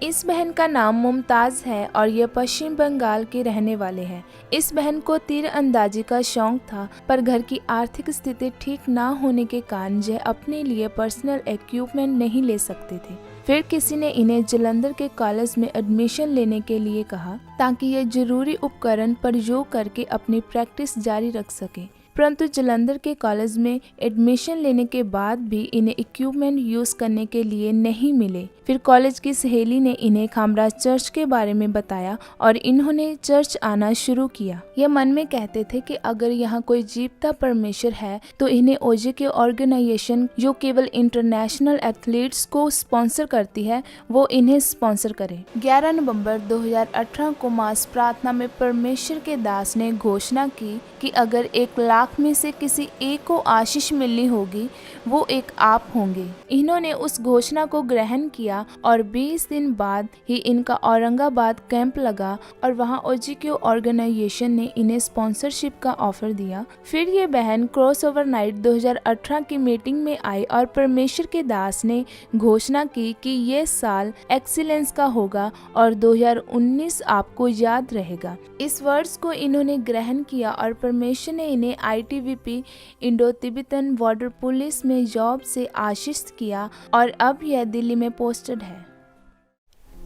इस बहन का नाम मुमताज़ है और यह पश्चिम बंगाल के रहने वाले हैं। इस बहन को तीरंदाजी का शौक था, पर घर की आर्थिक स्थिति ठीक ना होने के कारण यह अपने लिए पर्सनल इक्विपमेंट नहीं ले सकते थे। फिर किसी ने इन्हें जालंधर के कॉलेज में एडमिशन लेने के लिए कहा ताकि ये जरूरी उपकरण प्रयोग करके अपनी प्रैक्टिस जारी रख सके। परंतु जालंधर के कॉलेज में एडमिशन लेने के बाद भी इन्हें इक्विपमेंट यूज करने के लिए नहीं मिले। फिर कॉलेज की सहेली ने इन्हें खामराज चर्च के बारे में बताया और इन्होंने चर्च आना शुरू किया। यह मन में कहते थे कि अगर यहाँ कोई जीवता परमेश्वर है तो इन्हें ओजे के ऑर्गेनाइजेशन जो केवल इंटरनेशनल एथलीट्स को स्पॉन्सर करती है वो इन्हें स्पॉन्सर करे। 11 नवंबर 2018 को मास प्रार्थना में परमेश्वर के दास ने घोषणा की कि अगर 1 लाख में से किसी एक को आशीष मिलनी होगी वो एक आप होंगे। इन्होंने उस घोषणा को ग्रहण किया और 20 दिन बाद ही इनका औरंगाबाद कैंप लगा और वहां ओजीक्यू ऑर्गेनाइजेशन ने इन्हें स्पॉन्सरशिप का ऑफर दिया। फिर ये बहन क्रॉसओवर नाइट 2018 की मीटिंग में आई और परमेश्वर के दास ने घोषणा की कि ये साल एक्सीलेंस का होगा और 2019 आपको याद रहेगा। इस वर्ष को इन्होंने ग्रहण किया और परमेश्वर ने इन्हें ITBP Indo Tibetan border police में जॉब से आशीष किया और अब यह दिल्ली में पोस्टेड है।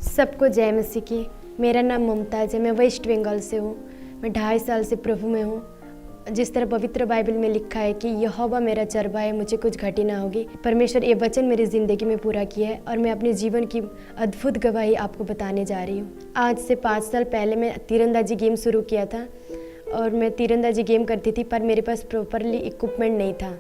सबको जय मसीह की। मेरा नाम मुमताज़ है, मैं वेस्ट बंगाल से हूँ। मैं 2.5 साल से प्रभु में हूँ। जिस तरह पवित्र बाइबल में लिखा है कि यहोवा मेरा चरवाहा है, मुझे कुछ घटी ना होगी। परमेश्वर ये वचन मेरी ज़िंदगी में पूरा किया है और मैं अपने जीवन की अद्भुत गवाही आपको बताने जा रही हूँ। आज से 5 साल पहले मैं तीरंदाजी गेम शुरू किया था और मैं तीरंदाजी गेम करती थी, पर मेरे पास प्रॉपरली इक्विपमेंट नहीं था।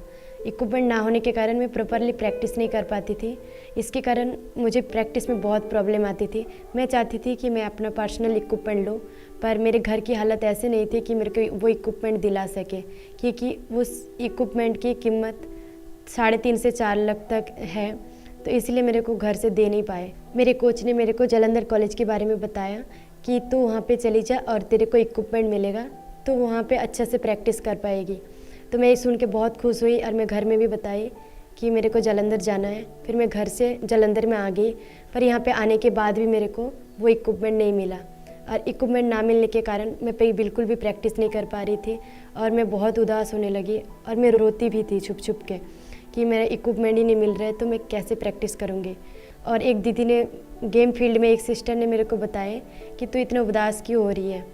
इक्विपमेंट ना होने के कारण मैं प्रॉपरली प्रैक्टिस नहीं कर पाती थी। इसके कारण मुझे प्रैक्टिस में बहुत प्रॉब्लम आती थी। मैं चाहती थी कि मैं अपना पर्सनल इक्विपमेंट लूँ, पर मेरे घर की हालत ऐसे नहीं थी कि मेरे को वो इक्विपमेंट दिला सके, क्योंकि उस इक्विपमेंट की कीमत 3.5 से 4 लाख तक है, तो इसलिए मेरे को घर से दे नहीं पाए। मेरे कोच ने मेरे को जालंधर कॉलेज के बारे में बताया कि तू वहाँ पे चली जा और तेरे को इक्विपमेंट मिलेगा, तो वहाँ पे अच्छे से प्रैक्टिस कर पाएगी। तो मैं ये सुन के बहुत खुश हुई और मैं घर में भी बताई कि मेरे को जालंधर जाना है। फिर मैं घर से जालंधर में आ गई, पर यहाँ पे आने के बाद भी मेरे को वो इक्विपमेंट नहीं मिला और इक्विपमेंट ना मिलने के कारण मैं बिल्कुल भी प्रैक्टिस नहीं कर पा रही थी और मैं बहुत उदास होने लगी और मैं रोती भी थी छुप छुप के कि मेरा इक्विपमेंट ही नहीं मिल रहा है, तो मैं कैसे प्रैक्टिस करूँगी। और एक दीदी ने गेम फील्ड में, एक सिस्टर ने मेरे को बताया कि तू इतना उदास क्यों हो रही है।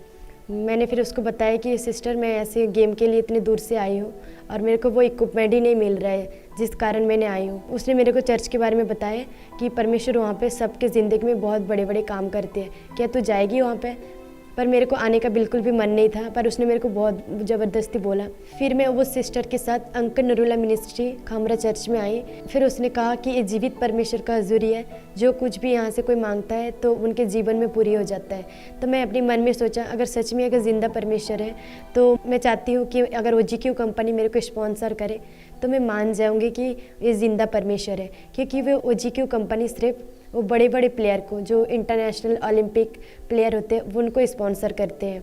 मैंने फिर उसको बताया कि सिस्टर मैं ऐसे गेम के लिए इतने दूर से आई हूँ और मेरे को वो इक्विपमेंट ही नहीं मिल रहा है जिस कारण मैंने आई हूँ। उसने मेरे को चर्च के बारे में बताया कि परमेश्वर वहाँ पे सबके ज़िंदगी में बहुत बड़े बड़े काम करते हैं, क्या तू जाएगी वहाँ पे। पर मेरे को आने का बिल्कुल भी मन नहीं था, पर उसने मेरे को बहुत ज़बरदस्ती बोला। फिर मैं वो सिस्टर के साथ uncle Narula ministry Khamra church में आई। फिर उसने कहा कि ये जीवित परमेश्वर का हजूरी है, जो कुछ भी यहाँ से कोई मांगता है तो उनके जीवन में पूरी हो जाता है। तो मैं अपने मन में सोचा अगर सच में अगर ज़िंदा परमेश्वर है तो मैं चाहती हूँ कि अगर OGQ कंपनी मेरे को स्पॉन्सर करे तो मैं मान जाऊँगी कि ये ज़िंदा परमेश्वर है, क्योंकि वो OGQ कंपनी सिर्फ वो बड़े बड़े प्लेयर को, जो इंटरनेशनल ओलंपिक प्लेयर होते हैं, वो उनको स्पॉन्सर करते हैं,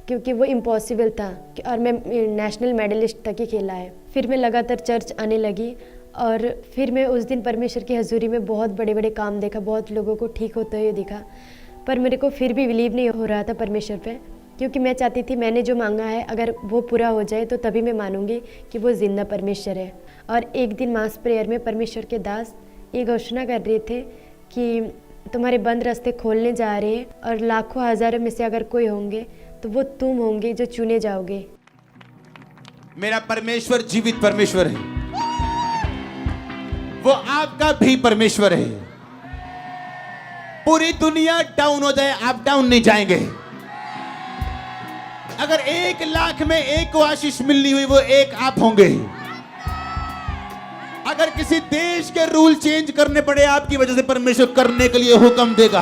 क्योंकि वो इम्पॉसिबल था और मैं नेशनल मेडलिस्ट तक ही खेला है। फिर मैं लगातार चर्च आने लगी और फिर मैं उस दिन परमेश्वर की हजूरी में बहुत बड़े बड़े काम देखा, बहुत लोगों को ठीक होते हुए देखा, पर मेरे को फिर भी बिलीव नहीं हो रहा था परमेश्वर पे, क्योंकि मैं चाहती थी मैंने जो मांगा है अगर वो पूरा हो जाए तो तभी मैं मानूंगी कि वो जिंदा परमेश्वर है। और एक दिन मास प्रेयर में परमेश्वर के दास ये घोषणा कर रहे थे कि तुम्हारे बंद रास्ते खोलने जा रहे हैं और लाखों हज़ारों में से अगर कोई होंगे तो वो तुम होंगे जो चुने जाओगे। मेरा परमेश्वर जीवित परमेश्वर है, वो आपका भी परमेश्वर है। पूरी दुनिया डाउन हो जाए, आप डाउन नहीं जाएंगे। अगर 1 लाख में एक को आशीष मिलनी हुई, वो एक आप होंगे। अगर किसी देश के रूल चेंज करने पड़े आपकी वजह से, परमेश्वर करने के लिए हुक्म देगा।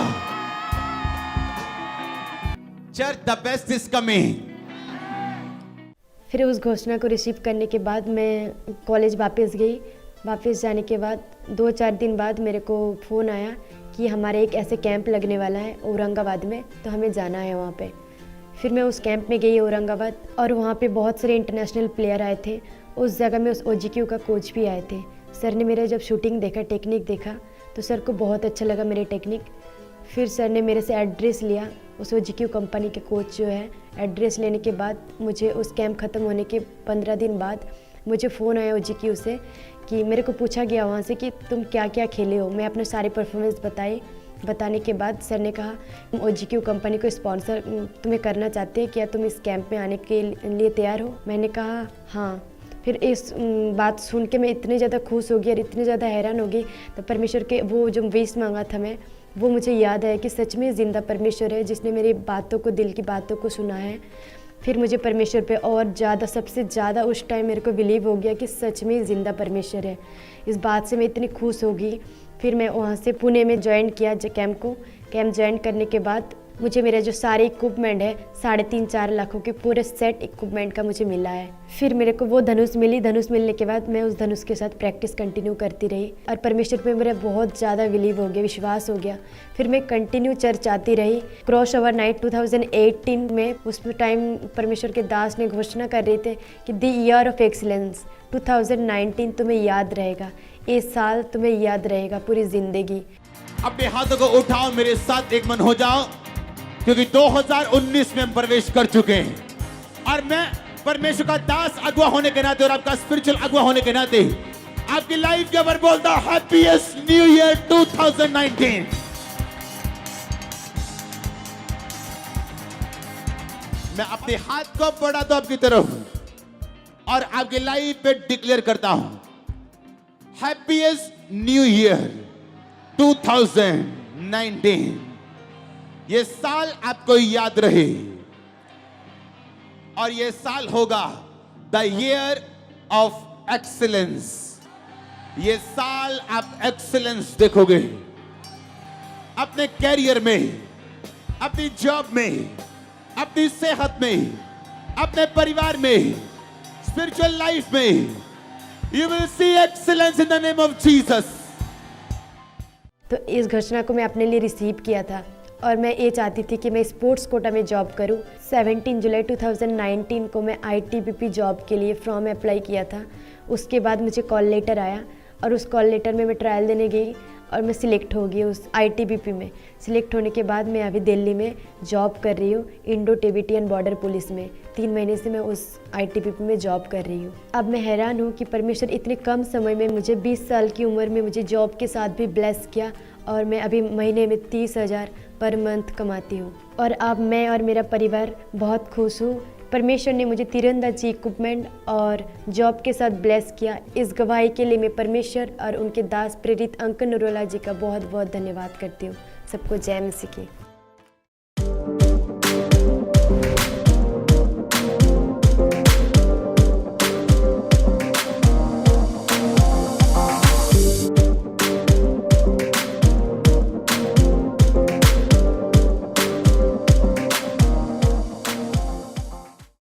Church, the best is coming. फिर उस घोषणा को रिसीव करने के बाद मैं कॉलेज वापस गई। वापस जाने के बाद 2-4 दिन बाद मेरे को फ़ोन आया कि हमारे एक ऐसे कैंप लगने वाला है औरंगाबाद में, तो हमें जाना है वहाँ पे। फिर मैं उस कैंप में गई औरंगाबाद, और वहाँ पे बहुत सारे इंटरनेशनल प्लेयर आए थे। उस जगह में उस OGQ का कोच भी आए थे। सर ने मेरा जब शूटिंग देखा, टेक्निक देखा, तो सर को बहुत अच्छा लगा मेरी टेक्निक। फिर सर ने मेरे से एड्रेस लिया, उस OGQ कंपनी के कोच जो है। एड्रेस लेने के बाद मुझे उस कैंप ख़त्म होने के 15 दिन बाद मुझे फ़ोन आया OGQ से, कि मेरे को पूछा गया वहाँ से कि तुम क्या क्या खेले हो। मैं अपने सारे परफॉर्मेंस बताने के बाद सर ने कहा, OGQ कंपनी को स्पॉन्सर तुम्हें करना चाहते हैं, क्या तुम इस कैंप में आने के लिए तैयार हो? मैंने कहा हाँ। फिर इस बात सुन के मैं इतनी ज़्यादा खुश हो गई और इतनी ज़्यादा हैरान हो गई। तो परमेश्वर के वो जो विश मांगा था मैं, वो मुझे याद है कि सच में ज़िंदा परमेश्वर है जिसने मेरी बातों को, दिल की बातों को सुना है। फिर मुझे परमेश्वर पे और ज़्यादा, सबसे ज़्यादा उस टाइम मेरे को बिलीव हो गया कि सच में ज़िंदा परमेश्वर है। इस बात से मैं इतनी खुश हो गई। फिर मैं वहाँ से पुणे में ज्वाइन किया कैंप ज्वाइन करने के बाद मुझे मेरे जो सारे इक्विपमेंट है 3.5-4 लाखों के पूरे सेट इक्विपमेंट का मुझे मिला है। फिर मेरे को वो धनुष मिली। धनुष मिलने के बाद मैं उस धनुष के साथ प्रैक्टिस कंटिन्यू करती रही और परमेश्वर पे मेरा बहुत ज़्यादा बिलीव हो गया, विश्वास हो गया। फिर मैं कंटिन्यू चर्च आती रही। क्रॉस ओवर नाइट 2018 में, उस टाइम परमेश्वर के दास ने घोषणा कर रहे थे कि द ईयर ऑफ एक्सीलेंस 2019 तुम्हें याद रहेगा, ये साल तुम्हें याद रहेगा पूरी ज़िंदगी। अपने हाथों को उठाओ, मेरे साथ एक मन हो जाओ, क्योंकि 2019 में हम प्रवेश कर चुके हैं और मैं परमेश्वर का दास अगुआ होने के नाते और आपका स्पिरिचुअल अगुआ होने के नाते आपकी लाइफ के ऊपर बोलता हूं, हैप्पीएस्ट न्यू ईयर 2019। मैं अपने हाथ को बढ़ाता हूं आपकी तरफ और आपकी लाइफ पे डिक्लेयर करता हूं, हैप्पीएस्ट न्यू ईयर 2019। ये साल आपको याद रहे और ये साल होगा द ईयर ऑफ एक्सीलेंस। ये साल आप एक्सीलेंस देखोगे अपने कैरियर में, अपनी जॉब में, अपनी सेहत में, अपने परिवार में, स्पिरिचुअल लाइफ में। You will see excellence in the name of Jesus. तो इस घोषणा को मैं अपने लिए रिसीव किया था और मैं ये चाहती थी कि मैं स्पोर्ट्स कोटा में जॉब करूं। 17 जुलाई 2019 को मैं ITBP जॉब के लिए फॉर्म अप्लाई किया था। उसके बाद मुझे कॉल लेटर आया और उस कॉल लेटर में मैं ट्रायल देने गई और मैं सिलेक्ट हो गई उस ITBP में। सिलेक्ट होने के बाद मैं अभी दिल्ली में जॉब कर रही हूँ, इंडो टिबेटियन बॉर्डर पुलिस में। 3 महीने से मैं उस ITBP में जॉब कर रही हूँ। अब मैं हैरान हूँ कि परमेश्वर इतने कम समय में मुझे 20 साल की उम्र में मुझे जॉब के साथ भी ब्लेस किया और मैं अभी महीने में 30,000 पर मंथ कमाती हूँ और अब मैं और मेरा परिवार बहुत खुश हूँ। परमेश्वर ने मुझे तीरंदाजी इक्विपमेंट और जॉब के साथ ब्लेस किया। इस गवाही के लिए मैं परमेश्वर और उनके दास प्रेरित अंकल नरोला जी का बहुत बहुत धन्यवाद करती हूँ। सबको जय मसीह की।